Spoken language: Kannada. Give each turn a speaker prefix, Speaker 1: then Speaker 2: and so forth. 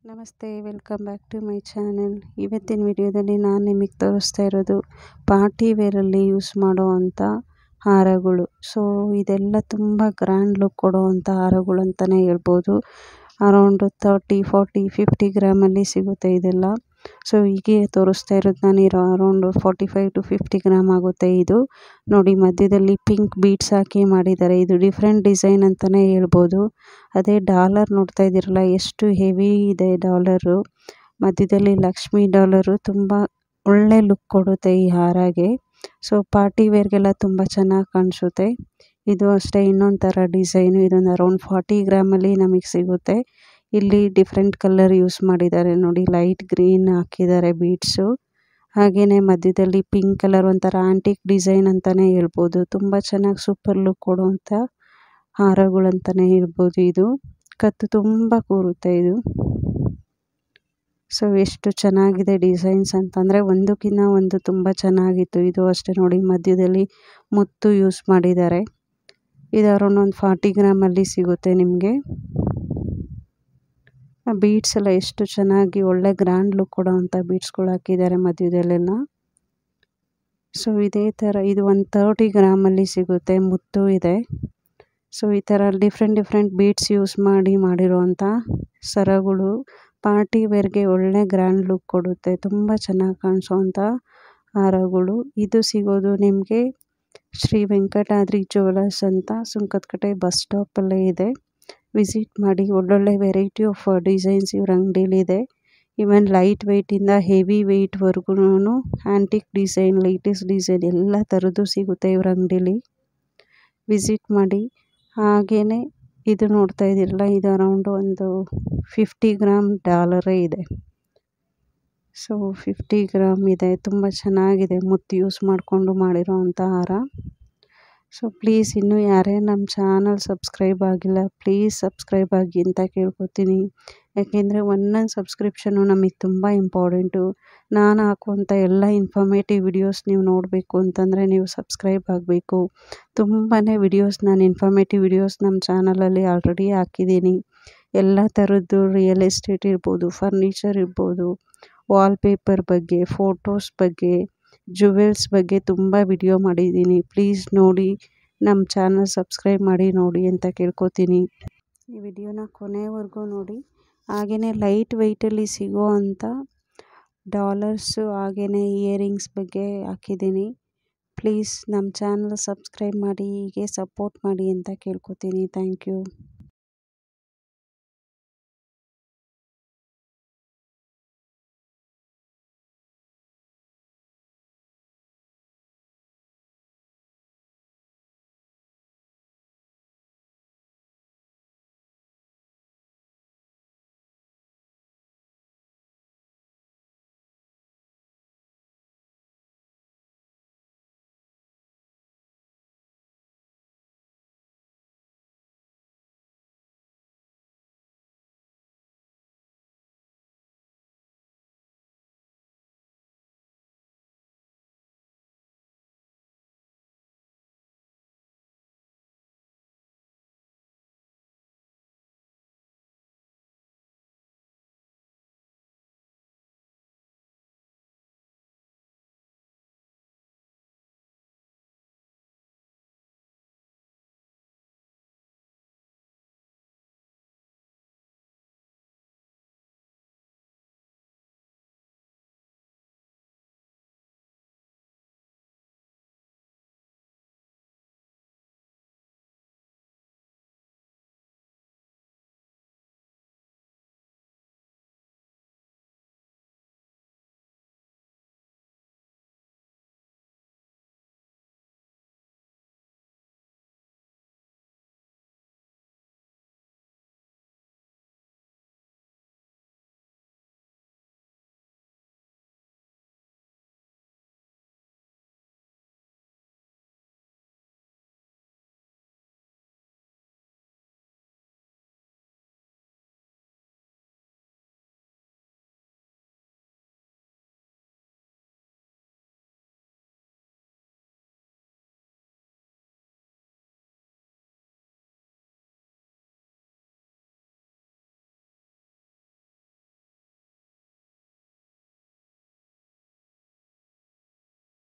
Speaker 1: ನಮಸ್ತೆ, welcome back to my channel. ಇವತ್ತಿನ ವಿಡಿಯೋದಲ್ಲಿ ನಾನು ನಿಮಗೆ ತೋರಿಸ್ತಾ ಇರೋದು ಪಾರ್ಟಿ ವೇರಲ್ಲಿ ಯೂಸ್ ಮಾಡುವಂಥ ಹಾರಗಳು. ಸೊ ಇದೆಲ್ಲ ತುಂಬ ಗ್ರ್ಯಾಂಡ್ ಲುಕ್ ಕೊಡುವಂಥ ಹಾರಗಳು ಅಂತಲೇ ಹೇಳ್ಬೋದು. ಅರೌಂಡ್ 30, 40, 50 ಗ್ರಾಮಲ್ಲಿ ಸಿಗುತ್ತೆ ಇದೆಲ್ಲ. ಸೊ ಹೀಗೆ ತೋರಿಸ್ತಾ ಇರೋದು ನಾನು ಅರೌಂಡ್ 45 to 50 ಗ್ರಾಮ್ ಆಗುತ್ತೆ. ಇದು ನೋಡಿ, ಮಧ್ಯದಲ್ಲಿ ಪಿಂಕ್ ಬೀಡ್ಸ್ ಹಾಕಿ ಮಾಡಿದ್ದಾರೆ. ಇದು ಡಿಫ್ರೆಂಟ್ ಡಿಸೈನ್ ಅಂತಲೇ ಹೇಳ್ಬೋದು. ಅದೇ ಡಾಲರ್ ನೋಡ್ತಾ ಇದ್ದೀರಲ್ಲ, ಎಷ್ಟು ಹೆವಿ ಇದೆ ಡಾಲರು. ಮಧ್ಯದಲ್ಲಿ ಲಕ್ಷ್ಮಿ ಡಾಲರು ತುಂಬ ಒಳ್ಳೆ ಲುಕ್ ಕೊಡುತ್ತೆ ಈ ಹಾರಗೆ. ಸೊ ಪಾರ್ಟಿ ವೇರ್ಗೆಲ್ಲ ತುಂಬ ಚೆನ್ನಾಗಿ ಕಾಣಿಸುತ್ತೆ. ಇದು ಅಷ್ಟೇ, ಇನ್ನೊಂದು ಥರ ಡಿಸೈನು. ಇದೊಂದು ಅರೌಂಡ್ 40 ಗ್ರಾಮಲ್ಲಿ ನಮಗೆ ಸಿಗುತ್ತೆ. ಇಲ್ಲಿ ಡಿಫ್ರೆಂಟ್ ಕಲರ್ ಯೂಸ್ ಮಾಡಿದ್ದಾರೆ ನೋಡಿ, ಲೈಟ್ ಗ್ರೀನ್ ಹಾಕಿದ್ದಾರೆ ಬೀಡ್ಸು. ಹಾಗೆಯೇ ಮಧ್ಯದಲ್ಲಿ ಪಿಂಕ್ ಕಲರ್, ಒಂಥರ ಆಂಟಿಕ್ ಡಿಸೈನ್ ಅಂತಲೇ ಹೇಳ್ಬೋದು. ತುಂಬ ಚೆನ್ನಾಗಿ ಸೂಪರ್ ಲುಕ್ ಕೊಡುವಂಥ ಹಾರಗಳು ಅಂತಲೇ ಹೇಳ್ಬೋದು. ಇದು ಕತ್ತು ತುಂಬ ಕೂರುತ್ತೆ ಇದು. ಸೊ ಎಷ್ಟು ಚೆನ್ನಾಗಿದೆ ಡಿಸೈನ್ಸ್ ಅಂತಂದರೆ ಒಂದಕ್ಕಿಂತ ಒಂದು ತುಂಬ ಚೆನ್ನಾಗಿತ್ತು. ಇದು ಅಷ್ಟೇ ನೋಡಿ, ಮಧ್ಯದಲ್ಲಿ ಮುತ್ತು ಯೂಸ್ ಮಾಡಿದ್ದಾರೆ. ಇದು ಅರೌಂಡ್ ಒಂದು 40 ಗ್ರಾಮಲ್ಲಿ ಸಿಗುತ್ತೆ ನಿಮಗೆ. ಬೀಡ್ಸ್ ಎಲ್ಲ ಎಷ್ಟು ಚೆನ್ನಾಗಿ ಒಳ್ಳೆ ಗ್ರ್ಯಾಂಡ್ ಲುಕ್ ಕೊಡೋವಂಥ ಬೀಡ್ಸ್ಗಳು ಹಾಕಿದ್ದಾರೆ ಮಧ್ಯದಲ್ಲೆಲ್ಲ. ಸೊ ಇದೇ ಥರ ಇದು ಒಂದು 30 ಗ್ರಾಮಲ್ಲಿ ಸಿಗುತ್ತೆ. ಮುತ್ತು ಇದೆ. ಸೊ ಈ ಥರ ಡಿಫ್ರೆಂಟ್ ಬೀಡ್ಸ್ ಯೂಸ್ ಮಾಡಿರುವಂಥ ಸರಗಳು ಪಾರ್ಟಿ ವೇರ್ಗೆ ಒಳ್ಳೆ ಗ್ರ್ಯಾಂಡ್ ಲುಕ್ ಕೊಡುತ್ತೆ. ತುಂಬ ಚೆನ್ನಾಗಿ ಕಾಣಿಸೋವಂಥ ಹಾರಗಳು. ಇದು ಸಿಗೋದು ನಿಮಗೆ ಶ್ರೀ ವೆಂಕಟಾದ್ರಿ ಜ್ಯುವೆಲರ್ಸ್ ಅಂತ ಸುಂಕದಕಟ್ಟೆ ಬಸ್ ಸ್ಟಾಪಲ್ಲೇ ಇದೆ. ವಿಸಿಟ್ ಮಾಡಿ. ಒಳ್ಳೊಳ್ಳೆ ವೆರೈಟಿ ಆಫ್ ಡಿಸೈನ್ಸ್ ಇವ್ರ ಅಂಗಡಿಲಿದೆ. ಈವನ್ ಲೈಟ್ ವೆಯ್ಟಿಂದ ಹೆವಿ ವೆಯ್ಟ್ವರೆಗೂ ಆ್ಯಂಟಿಕ್ ಡಿಸೈನ್, ಲೇಟೆಸ್ಟ್ ಡಿಸೈನ್ ಎಲ್ಲ ಥರದ್ದು ಸಿಗುತ್ತೆ ಇವ್ರ ಅಂಗಡೀಲಿ. ವಿಸಿಟ್ ಮಾಡಿ. ಹಾಗೆಯೇ ಇದು ನೋಡ್ತಾ ಇದ್ದೀರಲ್ಲ, ಇದು ಅರೌಂಡ್ ಒಂದು 50 ಗ್ರಾಮ್ ಡಾಲರೇ ಇದೆ. ಸೊ 50 ಗ್ರಾಮ್ ಇದೆ. ತುಂಬ ಚೆನ್ನಾಗಿದೆ, ಮುತ್ತು ಯೂಸ್ ಮಾಡಿಕೊಂಡು ಮಾಡಿರೋವಂಥ ಹಾರ. ಸೊ ಪ್ಲೀಸ್, ಇನ್ನೂ ಯಾರೇ ನಮ್ಮ ಚಾನಲ್ ಸಬ್ಸ್ಕ್ರೈಬ್ ಆಗಿಲ್ಲ, ಪ್ಲೀಸ್ ಸಬ್ಸ್ಕ್ರೈಬ್ ಆಗಿ ಅಂತ ಕೇಳ್ಕೊತೀನಿ. ಯಾಕೆಂದರೆ ಒಂದೊಂದು ಸಬ್ಸ್ಕ್ರಿಪ್ಷನು ನಮಗೆ ತುಂಬ ಇಂಪಾರ್ಟೆಂಟು. ನಾನು ಹಾಕುವಂಥ ಎಲ್ಲ ಇನ್ಫಾರ್ಮೇಟಿವ್ ವಿಡಿಯೋಸ್ ನೀವು ನೋಡಬೇಕು ಅಂತಂದರೆ ನೀವು ಸಬ್ಸ್ಕ್ರೈಬ್ ಆಗಬೇಕು. ತುಂಬಾ ವಿಡಿಯೋಸ್, ನಾನು ಇನ್ಫಾರ್ಮೇಟಿವ್ ವಿಡಿಯೋಸ್ ನಮ್ಮ ಚಾನಲಲ್ಲಿ ಆಲ್ರೆಡಿ ಹಾಕಿದ್ದೀನಿ. ಎಲ್ಲ ಥರದ್ದು ರಿಯಲ್ ಎಸ್ಟೇಟ್ ಇರ್ಬೋದು, ಫರ್ನಿಚರ್ ಇರ್ಬೋದು, ವಾಲ್ಪೇಪರ್ ಬಗ್ಗೆ, ಫೋಟೋಸ್ ಬಗ್ಗೆ, ಜುವೆಲ್ಸ್ ಬಗ್ಗೆ ತುಂಬ ವಿಡಿಯೋ ಮಾಡಿದ್ದೀನಿ. ಪ್ಲೀಸ್ ನೋಡಿ, ನಮ್ಮ ಚಾನಲ್ ಸಬ್ಸ್ಕ್ರೈಬ್ ಮಾಡಿ ನೋಡಿ ಅಂತ ಕೇಳ್ಕೊತೀನಿ. ಈ ವಿಡಿಯೋನ ಕೊನೆವರೆಗೂ ನೋಡಿ. ಹಾಗೆಯೇ ಲೈಟ್ ವೆಯ್ಟಲ್ಲಿ ಸಿಗೋ ಅಂಥ ಡಾಲರ್ಸು, ಹಾಗೆಯೇ ಇಯರಿಂಗ್ಸ್ ಬಗ್ಗೆ ಹಾಕಿದ್ದೀನಿ. ಪ್ಲೀಸ್ ನಮ್ಮ ಚಾನಲ್ ಸಬ್ಸ್ಕ್ರೈಬ್ ಮಾಡಿ, ಹೀಗೆ ಸಪೋರ್ಟ್ ಮಾಡಿ ಅಂತ ಕೇಳ್ಕೊತೀನಿ. Thank you.